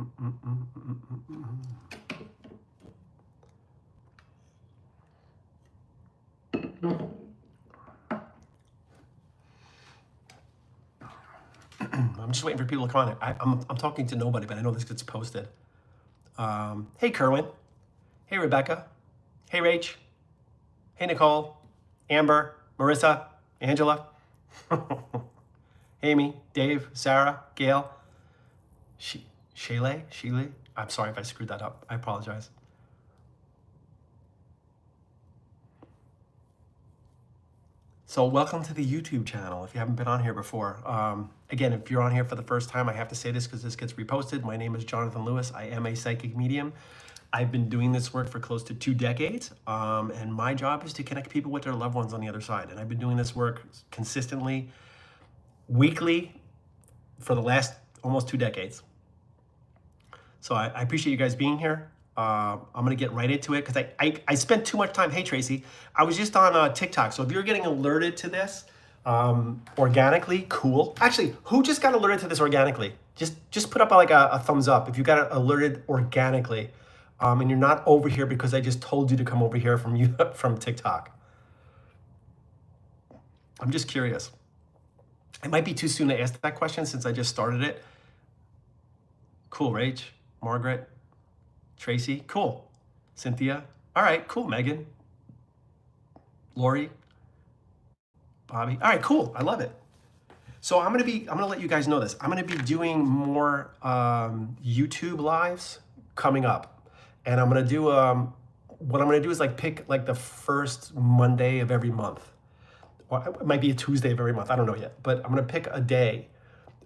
I'm just waiting for people to comment. I'm talking to nobody, but I know this gets posted. Hey, Kerwin. Hey, Rebecca. Hey, Rach. Hey, Nicole. Amber. Marissa. Angela. Amy. Dave. Sarah. Gail. Sheila. I'm sorry if I screwed that up. I apologize. So welcome to the YouTube channel if you haven't been on here before. Again, if you're on here for the first time, I have to say this because this gets reposted. My name is Jonathan Lewis. I am a psychic medium. I've been doing this work for close to 2 decades, and my job is to connect people with their loved ones on the other side. And I've been doing this work consistently, weekly, for the last almost 2 decades. So I appreciate you guys being here. I'm gonna get right into it because I spent too much time. Hey, Tracy, I was just on TikTok. So if you're getting alerted to this organically, cool. Actually, who just got alerted to this organically? Just put up like a thumbs up if you got alerted organically, and you're not over here because I just told you to come over here from TikTok. I'm just curious. It might be too soon to ask that question since I just started it. Cool, Rach, Margaret. Tracy, cool. Cynthia, all right, cool. Megan, Lori, Bobby, all right, cool. I love it. So I'm gonna let you guys know this. I'm gonna be doing more YouTube lives coming up, and I'm gonna do what I'm gonna do is like pick like the first Monday of every month, or it might be a Tuesday of every month. I don't know yet, but I'm gonna pick a day,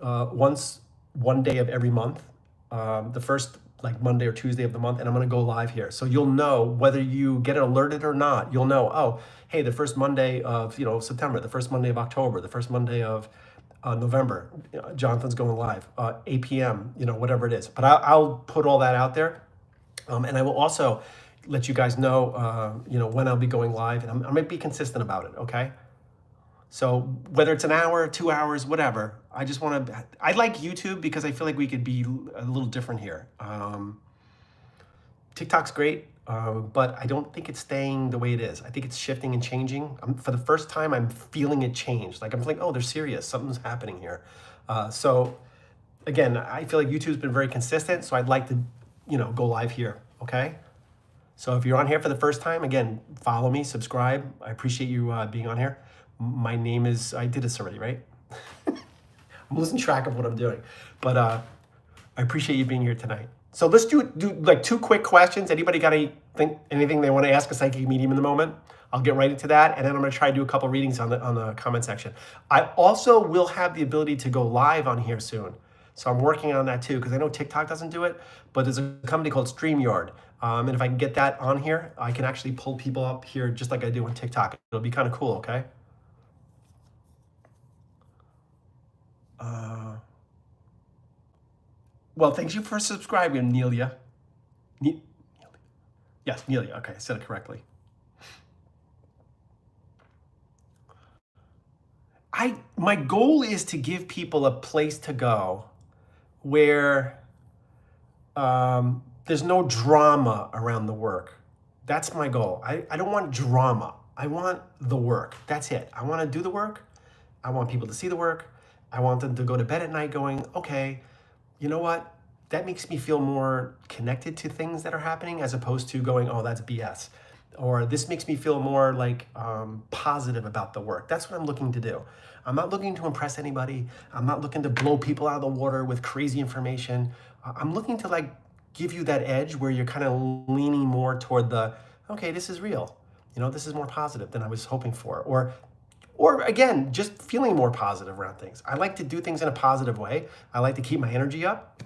one day of every month, the first like Monday or Tuesday of the month, and I'm gonna go live here. So you'll know whether you get alerted or not. You'll know, oh, hey, the first Monday of September, the first Monday of October, the first Monday of November, Jonathan's going live, 8 p.m., whatever it is. But I'll put all that out there, and I will also let you guys know, when I'll be going live, and I'm gonna be consistent about it, okay? So whether it's an hour, 2 hours, whatever, I like YouTube because I feel like we could be a little different here. TikTok's great, but I don't think it's staying the way it is. I think it's shifting and changing. For the first time, I'm feeling it change. Like I'm feeling, oh, they're serious. Something's happening here. So again, I feel like YouTube's been very consistent. So I'd like to, go live here. Okay. So if you're on here for the first time, again, follow me, subscribe. I appreciate you being on here. My name is, I did this already, right? I'm losing track of what I'm doing, but I appreciate you being here tonight. So let's do like 2 quick questions. Anybody got anything they want to ask a psychic medium in the moment? I'll get right into that, and then I'm going to try to do a couple readings on the comment section. I also will have the ability to go live on here soon, so I'm working on that too because I know TikTok doesn't do it, but there's a company called StreamYard, and if I can get that on here, I can actually pull people up here just like I do on TikTok. It'll be kind of cool, okay? Well, thank you for subscribing, Nelia. Yes, Nelia. Okay, I said it correctly. My goal is to give people a place to go where there's no drama around the work. That's my goal. I don't want drama. I want the work. That's it. I want to do the work. I want people to see the work. I want them to go to bed at night going, okay, you know what? That makes me feel more connected to things that are happening as opposed to going, oh, that's BS. Or this makes me feel more like positive about the work. That's what I'm looking to do. I'm not looking to impress anybody. I'm not looking to blow people out of the water with crazy information. I'm looking to like give you that edge where you're kind of leaning more toward the, okay, this is real. This is more positive than I was hoping for. Or again, just feeling more positive around things. I like to do things in a positive way. I like to keep my energy up.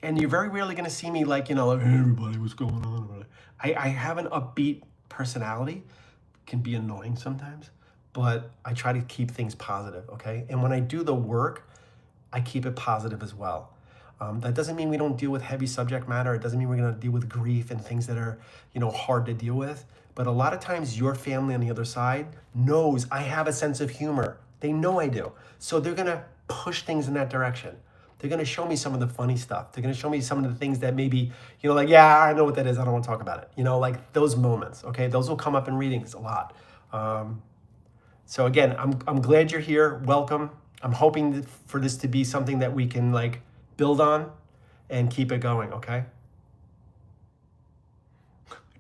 And you're very rarely going to see me like, like, hey, everybody, what's going on? I have an upbeat personality. Can be annoying sometimes, but I try to keep things positive, okay? And when I do the work, I keep it positive as well. That doesn't mean we don't deal with heavy subject matter. It doesn't mean we're going to deal with grief and things that are, hard to deal with. But a lot of times your family on the other side knows I have a sense of humor. They know I do. So they're going to push things in that direction. They're going to show me some of the funny stuff. They're going to show me some of the things that maybe, like, yeah, I know what that is. I don't want to talk about it. Like those moments, okay? Those will come up in readings a lot. So again, I'm glad you're here. Welcome. I'm hoping for this to be something that we can like build on and keep it going, okay?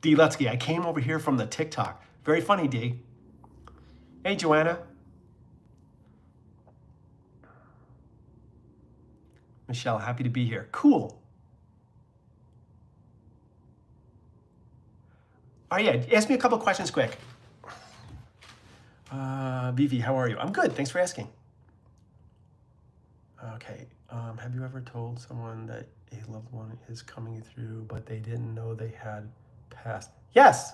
D. Lutsky, I came over here from the TikTok. Very funny, D. Hey, Joanna. Michelle, happy to be here. Cool. Oh yeah, ask me a couple questions quick. Vivi, how are you? I'm good, thanks for asking. Okay, have you ever told someone that a loved one is coming through, but they didn't know they had passed? Yes.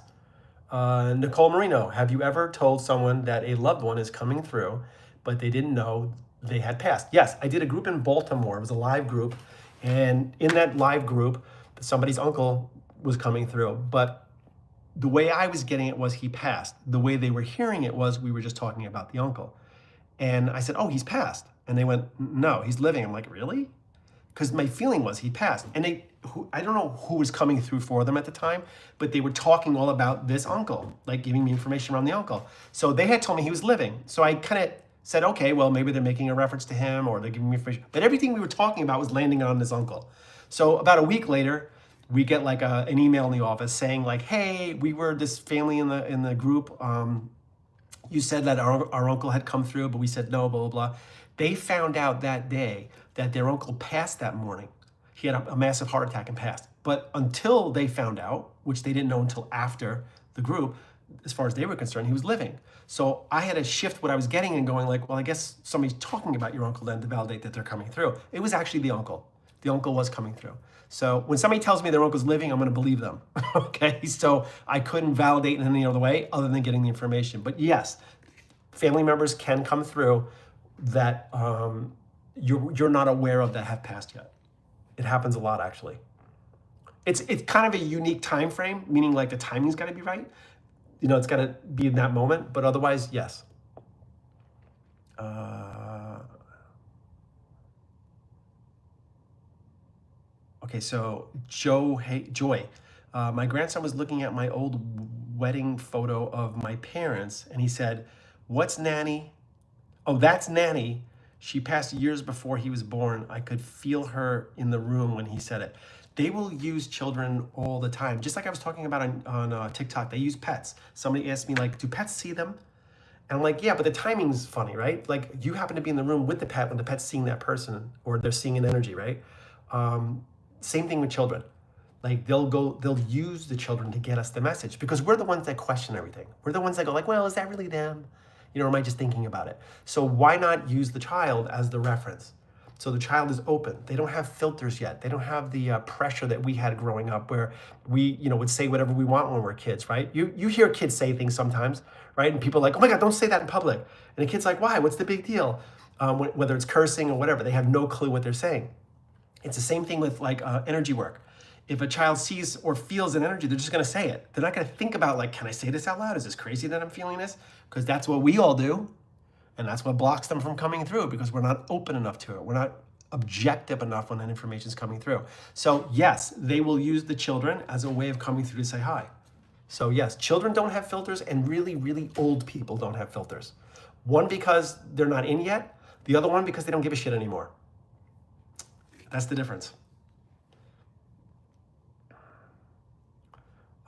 Nicole Marino, have you ever told someone that a loved one is coming through, but they didn't know they had passed? Yes, I did a group in Baltimore. It was a live group. And in that live group, somebody's uncle was coming through. But the way I was getting it was he passed. The way they were hearing it was we were just talking about the uncle. And I said, oh, he's passed. And they went, no, he's living. I'm like, really? Because my feeling was he passed. And I don't know who was coming through for them at the time, but they were talking all about this uncle, like giving me information around the uncle. So they had told me he was living. So I kind of said, okay, well, maybe they're making a reference to him or they're giving me information. But everything we were talking about was landing on this uncle. So about a week later, we get like an email in the office saying like, hey, we were this family in the group. You said that our uncle had come through, but we said no, blah, blah, blah. They found out that day that their uncle passed that morning. He had a massive heart attack and passed. But until they found out, which they didn't know until after the group, as far as they were concerned, he was living. So I had to shift what I was getting and going like, well, I guess somebody's talking about your uncle then to validate that they're coming through. It was actually the uncle. The uncle was coming through. So when somebody tells me their uncle's living, I'm going to believe them. Okay, so I couldn't validate in any other way other than getting the information. But yes, family members can come through that you're not aware of that have passed yet. It happens a lot, actually. It's kind of a unique time frame, meaning like the timing's got to be right. It's got to be in that moment, but otherwise, yes. Okay, so Joy, my grandson was looking at my old wedding photo of my parents, and he said, "What's Nanny? Oh, that's Nanny. She passed years before he was born. I could feel her in the room when he said it." They will use children all the time. Just like I was talking about on TikTok, they use pets. Somebody asked me like, do pets see them? And I'm like, yeah, but the timing's funny, right? Like you happen to be in the room with the pet when the pet's seeing that person or they're seeing an energy, right? Same thing with children. Like they'll use the children to get us the message because we're the ones that question everything. We're the ones that go like, well, is that really them? Or am I just thinking about it? So why not use the child as the reference? So the child is open. They don't have filters yet. They don't have the pressure that we had growing up where we, would say whatever we want when we're kids, right? You hear kids say things sometimes, right? And people are like, oh my God, don't say that in public. And the kid's like, why? What's the big deal? Whether it's cursing or whatever, they have no clue what they're saying. It's the same thing with like energy work. If a child sees or feels an energy, they're just gonna say it. They're not gonna think about like, can I say this out loud? Is this crazy that I'm feeling this? Because that's what we all do. And that's what blocks them from coming through because we're not open enough to it. We're not objective enough when that information is coming through. So yes, they will use the children as a way of coming through to say hi. So yes, children don't have filters and really, really old people don't have filters. One because they're not in yet, the other one because they don't give a shit anymore. That's the difference.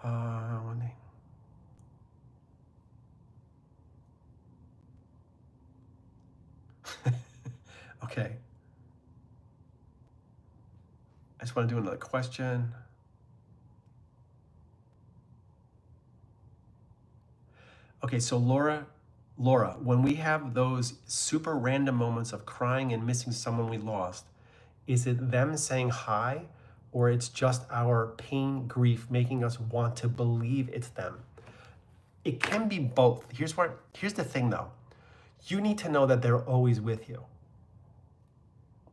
One day. Okay. I just want to do another question. Okay, so Laura, when we have those super random moments of crying and missing someone we lost, is it them saying hi, or it's just our pain, grief, making us want to believe it's them? It can be both. Here's the thing though. You need to know that they're always with you.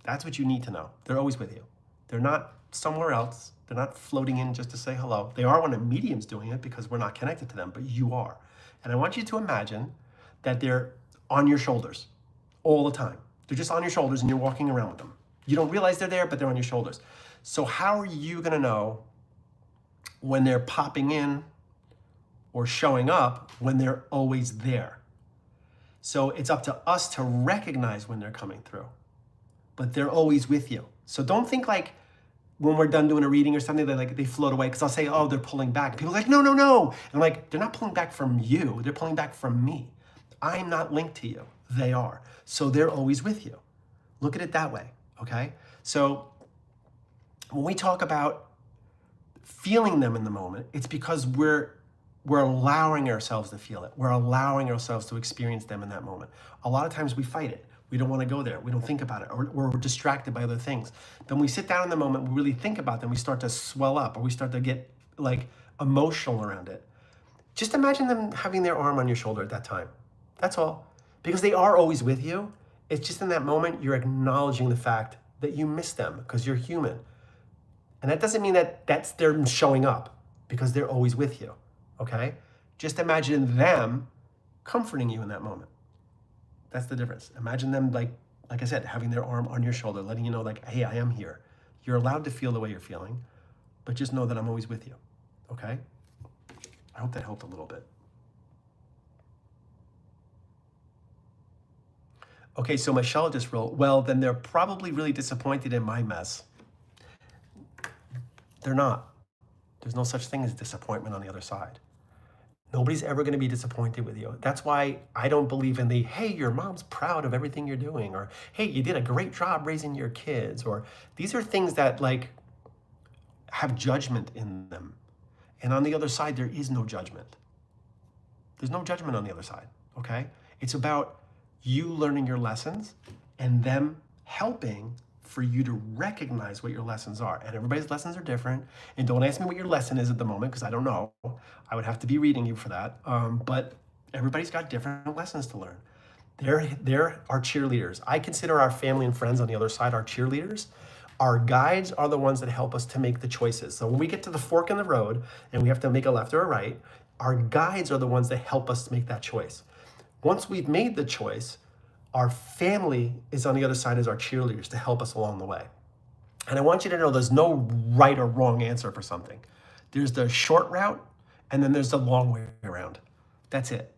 That's what you need to know. They're always with you. They're not somewhere else. They're not floating in just to say hello. They are when a medium's doing it because we're not connected to them, but you are. And I want you to imagine that they're on your shoulders all the time. They're just on your shoulders and you're walking around with them. You don't realize they're there, but they're on your shoulders. So how are you gonna know when they're popping in or showing up when they're always there? So it's up to us to recognize when they're coming through, but they're always with you. So don't think like when we're done doing a reading or something, they float away, because I'll say, oh, they're pulling back. People are like, no, no, no. And I'm like, they're not pulling back from you. They're pulling back from me. I'm not linked to you. They are. So they're always with you. Look at it that way, okay? So when we talk about feeling them in the moment, it's because we're allowing ourselves to feel it. We're allowing ourselves to experience them in that moment. A lot of times we fight it. We don't want to go there. We don't think about it, or we're distracted by other things. Then we sit down in the moment, we really think about them, we start to swell up, or we start to get like emotional around it. Just imagine them having their arm on your shoulder at that time. That's all. Because they are always with you. It's just in that moment, you're acknowledging the fact that you miss them because you're human. And that doesn't mean that that's them showing up, because they're always with you, okay? Just imagine them comforting you in that moment. That's the difference. Imagine them, like I said, having their arm on your shoulder, letting you know, like, hey, I am here. You're allowed to feel the way you're feeling, but just know that I'm always with you, okay? I hope that helped a little bit. Okay, so Michelle just wrote, well, then they're probably really disappointed in my mess. They're not. There's no such thing as disappointment on the other side. Nobody's ever going to be disappointed with you. That's why I don't believe in the, hey, your mom's proud of everything you're doing, or hey, you did a great job raising your kids, or these are things that like have judgment in them. And on the other side, there is no judgment. There's no judgment on the other side, okay? It's about you learning your lessons and them helping for you to recognize what your lessons are. And everybody's lessons are different. And don't ask me what your lesson is at the moment, because I don't know. I would have to be reading you for that. But everybody's got different lessons to learn. They're our cheerleaders. I consider our family and friends on the other side our cheerleaders. Our guides are the ones that help us to make the choices. So when we get to the fork in the road and we have to make a left or a right, our guides are the ones that help us to make that choice. Once we've made the choice, our family is on the other side as our cheerleaders to help us along the way. And I want you to know there's no right or wrong answer for something. There's the short route, and then there's the long way around. That's it.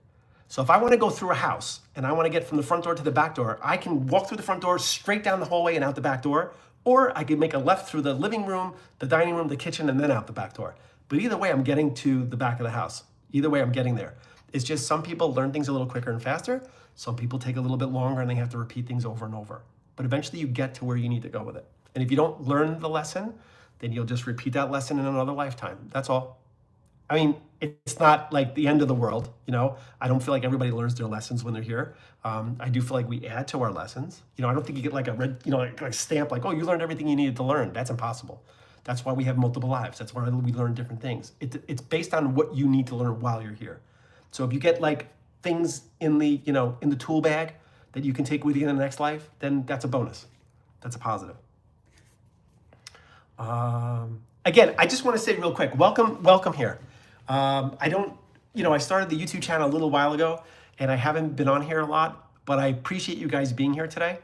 So if I want to go through a house and I want to get from the front door to the back door, I can walk through the front door, straight down the hallway and out the back door, or I can make a left through the living room, the dining room, the kitchen, and then out the back door. But either way, I'm getting to the back of the house. Either way, I'm getting there. It's just some people learn things a little quicker and faster. Some people take a little bit longer and they have to repeat things over and over. But eventually you get to where you need to go with it. And if you don't learn the lesson, then you'll just repeat that lesson in another lifetime. That's all. I mean, it's not like the end of the world, you know? I don't feel like everybody learns their lessons when they're here. I do feel like we add to our lessons. You know, I don't think you get like a red, you know, like stamp like, oh, you learned everything you needed to learn. That's impossible. That's why we have multiple lives. That's why we learn different things. It's based on what you need to learn while you're here. So if you get like things in the, you know, in the tool bag that you can take with you in the next life, then that's a bonus. That's a positive. Again, I just want to say real quick, welcome here. I don't, you know, I started the YouTube channel a little while ago and I haven't been on here a lot, but I appreciate you guys being here today.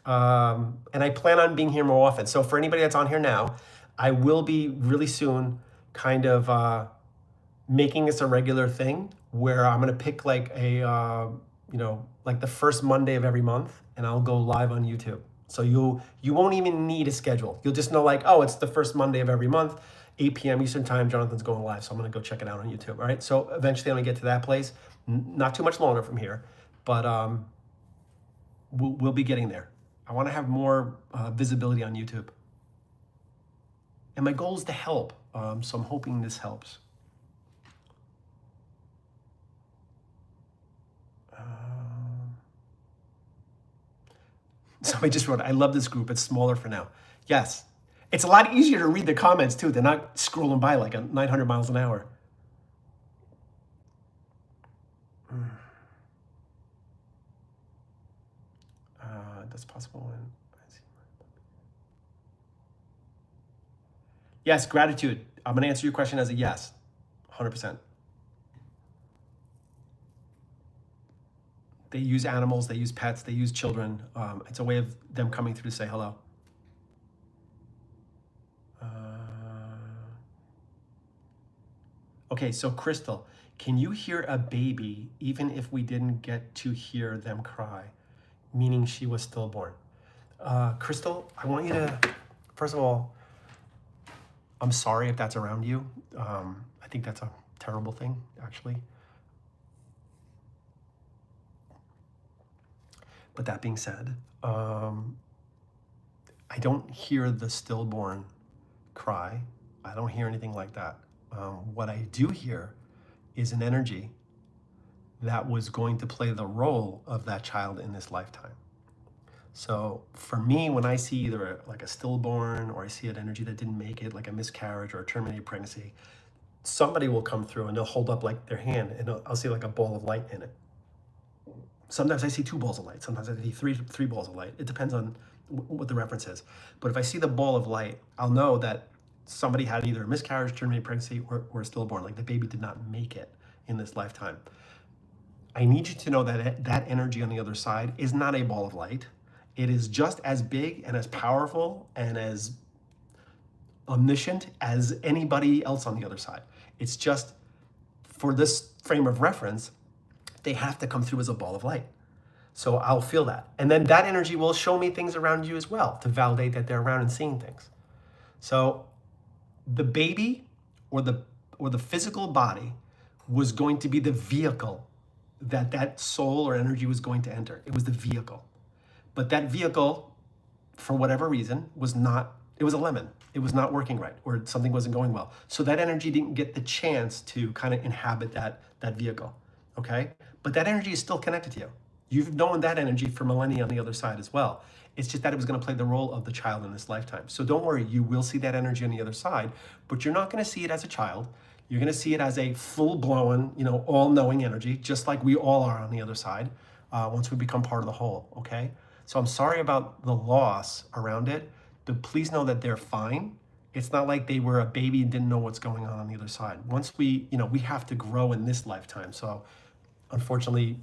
And I plan on being here more often. So for anybody that's on here now, I will be really soon kind of making this a regular thing where I'm going to pick like a, you know, like the first Monday of every month, and I'll go live on YouTube. So you won't even need a schedule. You'll just know like, oh, it's the first Monday of every month, 8 p.m. Eastern time, Jonathan's going live. So I'm going to go check it out on YouTube. All right. So eventually I'm going to get to that place. Not too much longer from here, but we'll be getting there. I want to have more visibility on YouTube. And my goal is to help. So I'm hoping this helps. Somebody just wrote, I love this group. It's smaller for now. Yes. It's a lot easier to read the comments too. They're not scrolling by like 900 miles an hour. That's possible. Yes, gratitude. I'm going to answer your question as a yes. 100%. They use animals, they use pets, they use children. It's a way of them coming through to say hello. Okay, so Crystal, can you hear a baby even if we didn't get to hear them cry? Meaning she was stillborn. Crystal, I want you to, first of all, I'm sorry if that's around you. I think that's a terrible thing, actually. But that being said, I don't hear the stillborn cry. I don't hear anything like that. What I do hear is an energy that was going to play the role of that child in this lifetime. So for me, when I see either like a stillborn or I see an energy that didn't make it, like a miscarriage or a terminated pregnancy, somebody will come through and they'll hold up like their hand and I'll see like a ball of light in it. Sometimes I see 2 balls of light. Sometimes I see three balls of light. It depends on what the reference is. But if I see the ball of light, I'll know that somebody had either a miscarriage, terminated pregnancy, or a stillborn. Like the baby did not make it in this lifetime. I need you to know that that energy on the other side is not a ball of light. It is just as big and as powerful and as omniscient as anybody else on the other side. It's just, for this frame of reference, they have to come through as a ball of light. So I'll feel that. And then that energy will show me things around you as well to validate that they're around and seeing things. So the baby or the physical body was going to be the vehicle that soul or energy was going to enter. It was the vehicle. But that vehicle, for whatever reason, was a lemon. It was not working right, or something wasn't going well. So that energy didn't get the chance to kind of inhabit that vehicle, okay? But that energy is still connected to you. You've known that energy for millennia on the other side as well. It's just that it was going to play the role of the child in this lifetime. So don't worry, you will see that energy on the other side, but you're not going to see it as a child. You're going to see it as a full-blown, all-knowing energy, just like we all are on the other side, once we become part of the whole, okay? So I'm sorry about the loss around it, but please know that they're fine. It's not like they were a baby and didn't know what's going on the other side. Once we have to grow in this lifetime. So unfortunately,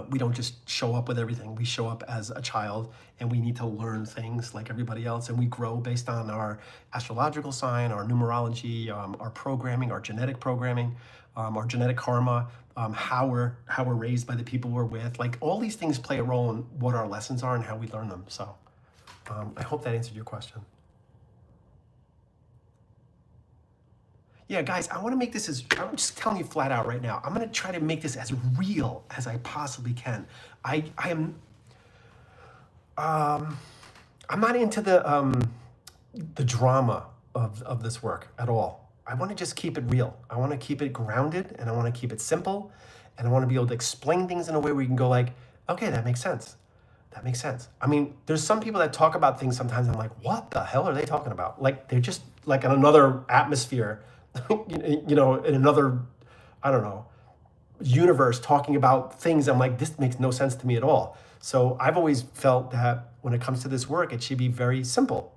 we don't just show up with everything. We show up as a child and we need to learn things like everybody else. And we grow based on our astrological sign, our numerology, our programming, our genetic programming, our genetic karma, how we're raised by the people we're with. Like all these things play a role in what our lessons are and how we learn them. So I hope that answered your question. Yeah, guys, I want to make this I'm just telling you flat out right now. I'm going to try to make this as real as I possibly can. I'm not into the drama of this work at all. I want to just keep it real. I want to keep it grounded and I want to keep it simple. And I want to be able to explain things in a way where you can go like, okay, that makes sense. That makes sense. I mean, there's some people that talk about things sometimes I'm like, what the hell are they talking about? Like they're just like in another atmosphere, in another, I don't know, universe talking about things. I'm like, this makes no sense to me at all. So I've always felt that when it comes to this work, it should be very simple.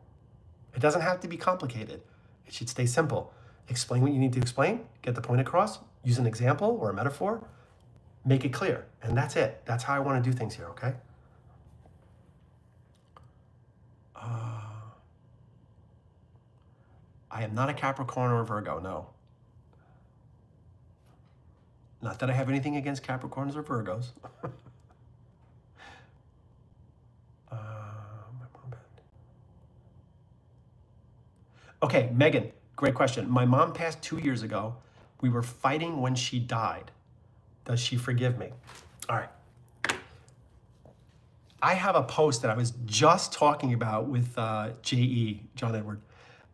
It doesn't have to be complicated. It should stay simple. Explain what you need to explain, get the point across, use an example or a metaphor, make it clear. And that's it. That's how I want to do things here, okay? I am not a Capricorn or a Virgo, no. Not that I have anything against Capricorns or Virgos. Okay, Megan, great question. My mom passed 2 years ago. We were fighting when she died. Does she forgive me? All right. I have a post that I was just talking about with J.E., John Edward.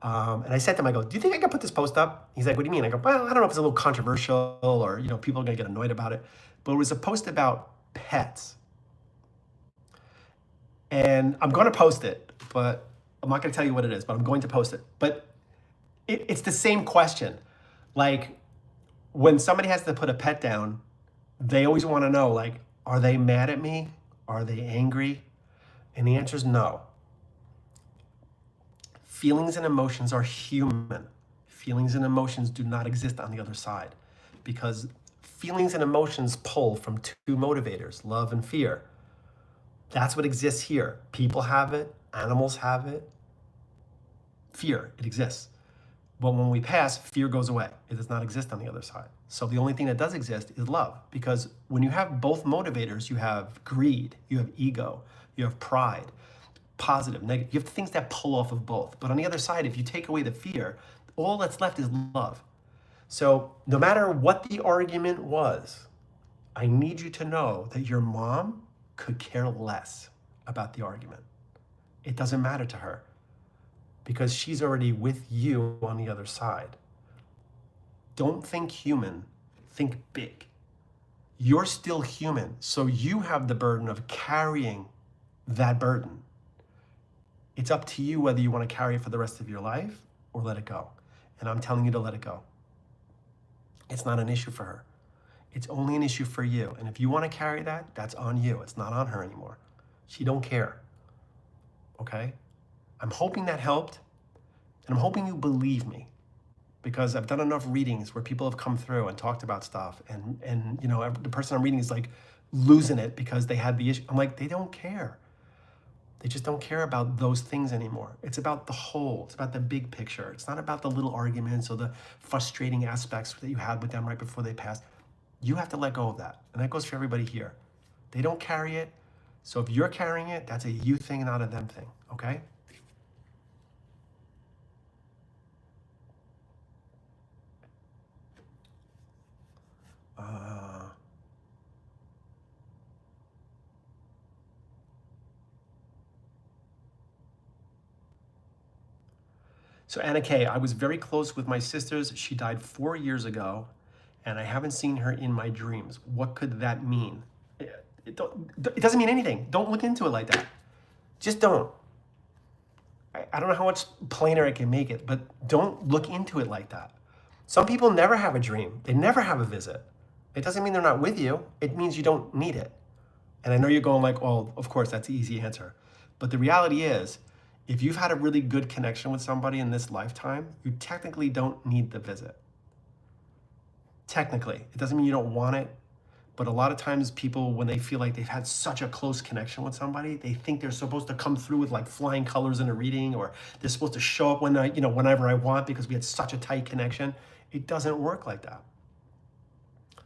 And I said to him, I go, do you think I can put this post up? He's like, what do you mean? I go, well, I don't know if it's a little controversial or, people are going to get annoyed about it. But it was a post about pets. And I'm going to post it, but I'm not going to tell you what it is, but I'm going to post it. But it's the same question. Like when somebody has to put a pet down, they always want to know, like, are they mad at me? Are they angry? And the answer is no. Feelings and emotions are human. Feelings and emotions do not exist on the other side because feelings and emotions pull from 2 motivators, love and fear. That's what exists here. People have it, animals have it. Fear, it exists. But when we pass, fear goes away. It does not exist on the other side. So the only thing that does exist is love. Because when you have both motivators, you have greed, you have ego, you have pride, positive, negative. You have things that pull off of both. But on the other side, if you take away the fear, all that's left is love. So no matter what the argument was, I need you to know that your mom could care less about the argument. It doesn't matter to her because she's already with you on the other side. Don't think human, think big. You're still human, so you have the burden of carrying that burden. It's up to you whether you want to carry it for the rest of your life or let it go. And I'm telling you to let it go. It's not an issue for her. It's only an issue for you. And if you want to carry that, that's on you. It's not on her anymore. She don't care. Okay? I'm hoping that helped. And I'm hoping you believe me. Because I've done enough readings where people have come through and talked about stuff. And you know, the person I'm reading is like losing it because they had the issue. I'm like, they don't care. They just don't care about those things anymore. It's about the whole. It's about the big picture. It's not about the little arguments or the frustrating aspects that you had with them right before they passed. You have to let go of that. And that goes for everybody here. They don't carry it. So if you're carrying it, that's a you thing, not a them thing. Okay? So Anna Kay, I was very close with my sisters. She died 4 years ago, and I haven't seen her in my dreams. What could that mean? It doesn't mean anything. Don't look into it like that. Just don't. I don't know how much plainer I can make it, but don't look into it like that. Some people never have a dream. They never have a visit. It doesn't mean they're not with you. It means you don't need it. And I know you're going like, oh, of course, that's the easy answer. But the reality is, if you've had a really good connection with somebody in this lifetime, you technically don't need the visit. Technically. It doesn't mean you don't want it. But a lot of times people, when they feel like they've had such a close connection with somebody, they think they're supposed to come through with like flying colors in a reading, or they're supposed to show up when whenever I want because we had such a tight connection. It doesn't work like that.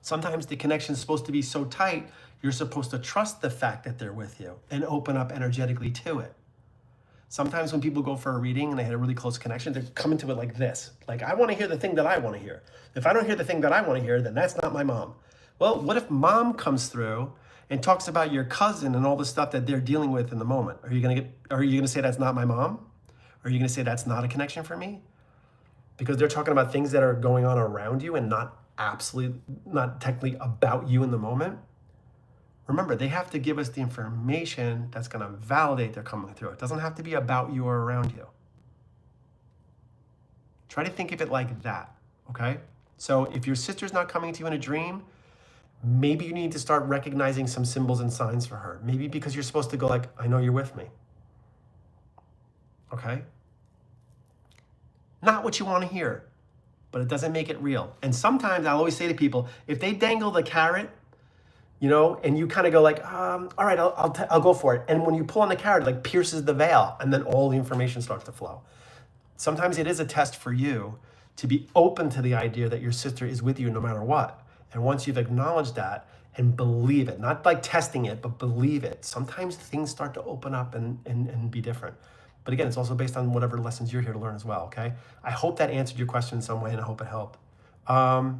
Sometimes the connection is supposed to be so tight, you're supposed to trust the fact that they're with you and open up energetically to it. Sometimes when people go for a reading and they had a really close connection, they're coming to it like this. Like, I want to hear the thing that I want to hear. If I don't hear the thing that I want to hear, then that's not my mom. Well, what if mom comes through and talks about your cousin and all the stuff that they're dealing with in the moment? Are you gonna say that's not my mom? Are you gonna say that's not a connection for me? Because they're talking about things that are going on around you and not technically about you in the moment. Remember, they have to give us the information that's going to validate they're coming through. It doesn't have to be about you or around you. Try to think of it like that, okay? So if your sister's not coming to you in a dream, maybe you need to start recognizing some symbols and signs for her. Maybe because you're supposed to go like, I know you're with me, okay? Not what you want to hear, but it doesn't make it real. And sometimes I'll always say to people, if they dangle the carrot, and you kind of go like, all right, I'll go for it. And when you pull on the carrot, it like pierces the veil, and then all the information starts to flow. Sometimes it is a test for you to be open to the idea that your sister is with you no matter what. And once you've acknowledged that and believe it, not like testing it, but believe it, sometimes things start to open up and be different. But again, it's also based on whatever lessons you're here to learn as well, okay? I hope that answered your question in some way, and I hope it helped. I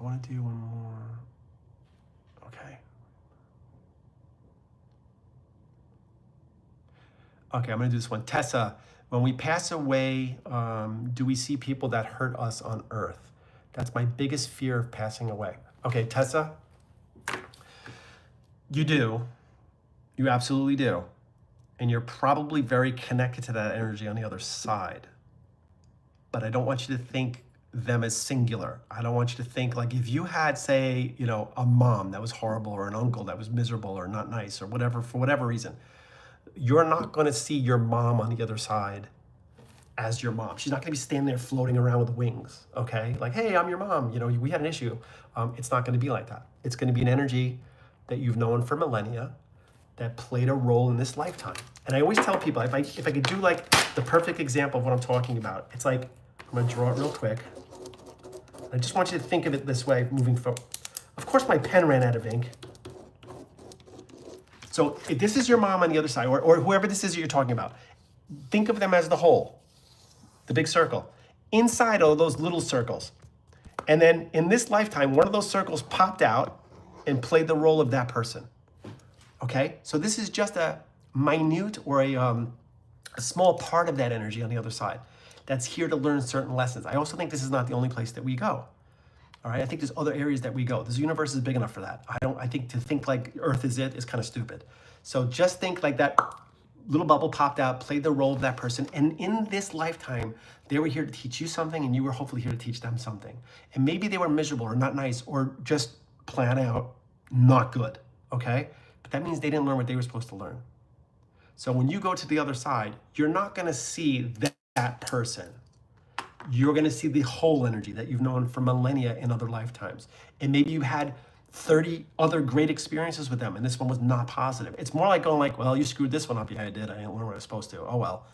want to do one more. Okay. Okay, I'm going to do this one. Tessa, when we pass away, do we see people that hurt us on earth? That's my biggest fear of passing away. Okay, Tessa, you do. You absolutely do. And you're probably very connected to that energy on the other side. But I don't want you to think them as singular. I don't want you to think like if you had, say, a mom that was horrible or an uncle that was miserable or not nice or whatever, for whatever reason, you're not going to see your mom on the other side as your mom. She's not going to be standing there floating around with wings, okay? Like, hey, I'm your mom. We had an issue. It's not going to be like that. It's going to be an energy that you've known for millennia that played a role in this lifetime. And I always tell people, if I could do like the perfect example of what I'm talking about, it's like, I'm gonna draw it real quick. I just want you to think of it this way moving forward. Of course, my pen ran out of ink. So if this is your mom on the other side, or whoever this is that you're talking about, think of them as the whole, the big circle. Inside all those little circles. And then in this lifetime, one of those circles popped out and played the role of that person. Okay? So this is just a minute or a small part of that energy on the other side that's here to learn certain lessons. I also think this is not the only place that we go. All right, I think there's other areas that we go. This universe is big enough for that. I think to think like Earth is it is kind of stupid. So just think like that little bubble popped out, played the role of that person. And in this lifetime, they were here to teach you something and you were hopefully here to teach them something. And maybe they were miserable or not nice or just plan out not good, okay? But that means they didn't learn what they were supposed to learn. So when you go to the other side, you're not gonna see that person. You're gonna see the whole energy that you've known for millennia in other lifetimes. And maybe you had 30 other great experiences with them and this one was not positive. It's more like going like, well, you screwed this one up. Yeah, I did. I didn't learn what I was supposed to. Oh, well,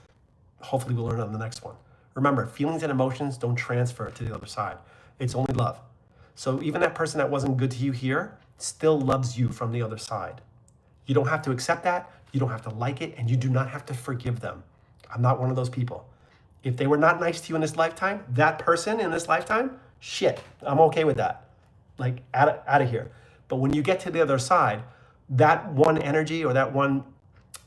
hopefully we'll learn on the next one. Remember, feelings and emotions don't transfer to the other side. It's only love. So even that person that wasn't good to you here still loves you from the other side. You don't have to accept that. You don't have to like it, and you do not have to forgive them. I'm not one of those people. If they were not nice to you in this lifetime, that person in this lifetime, shit, I'm okay with that. Like, out of here. But when you get to the other side, that one energy or that one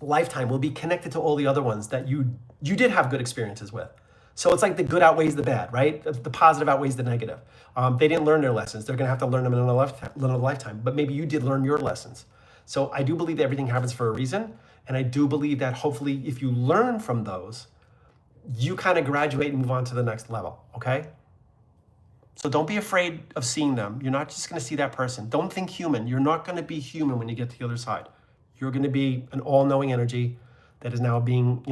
lifetime will be connected to all the other ones that you did have good experiences with. So it's like the good outweighs the bad, right? The positive outweighs the negative. They didn't learn their lessons. They're gonna have to learn them in another lifetime, but maybe you did learn your lessons. So I do believe that everything happens for a reason. And I do believe that hopefully if you learn from those, you kind of graduate and move on to the next level, okay? So don't be afraid of seeing them. You're not just gonna see that person. Don't think human. You're not gonna be human when you get to the other side. You're gonna be an all-knowing energy that is now being,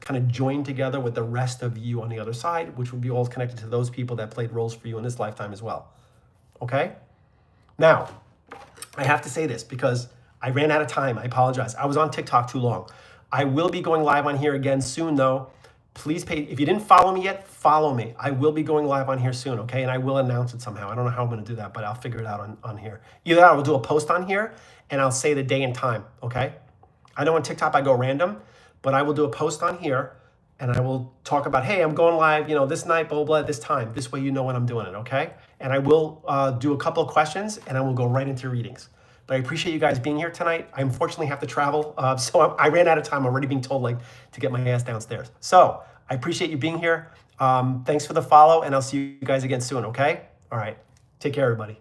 kind of joined together with the rest of you on the other side, which will be all connected to those people that played roles for you in this lifetime as well, okay? Now, I have to say this because I ran out of time. I apologize. I was on TikTok too long. I will be going live on here again soon though. Please pay, if you didn't follow me yet, follow me. I will be going live on here soon, okay? And I will announce it somehow. I don't know how I'm gonna do that, but I'll figure it out on here. Either I will do a post on here and I'll say the day and time, okay? I know on TikTok I go random, but I will do a post on here and I will talk about, hey, I'm going live, this night, blah, blah, this time. This way you know when I'm doing it, okay? And I will do a couple of questions and I will go right into readings. But I appreciate you guys being here tonight. I unfortunately have to travel, so I ran out of time. I'm already being told to get my ass downstairs. So I appreciate you being here. Thanks for the follow, and I'll see you guys again soon, okay? All right, take care, everybody.